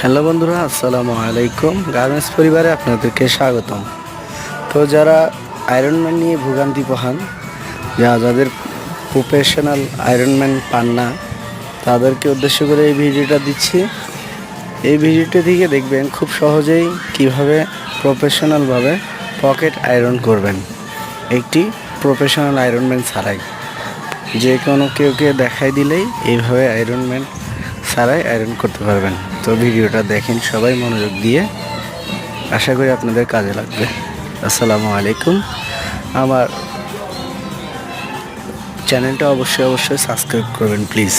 Hello বন্ধুরা, আসসালামু আলাইকুম। গার্মেন্টস পরিবারে আপনাদেরকে স্বাগতম। তো যারা আয়রনম্যান নিয়ে ভোগান্তি পোহান, যাদের প্রফেশনাল আয়রনম্যান পান না, তাদেরকে উদ্দেশ্য করে এই ভিডিওটা দিচ্ছি। এই ভিডিওটি থেকে দেখবেন খুব সহজেই কিভাবে প্রফেশনালভাবে পকেট আয়রন করবেন একটি প্রফেশনাল আয়রনম্যান ছাড়াই। যে কোনো কেউকে দেখাই দিলেই এইভাবে আয়রনম্যান ছাড়াই আয়রন করতে পারবেন। তো ভিডিওটা দেখেন সবাই মনোযোগ দিয়ে, আশা করি আপনাদের কাজে লাগবে। আসসালামু আলাইকুম। আমার চ্যানেলটা অবশ্যই সাবস্ক্রাইব করবেন প্লিজ।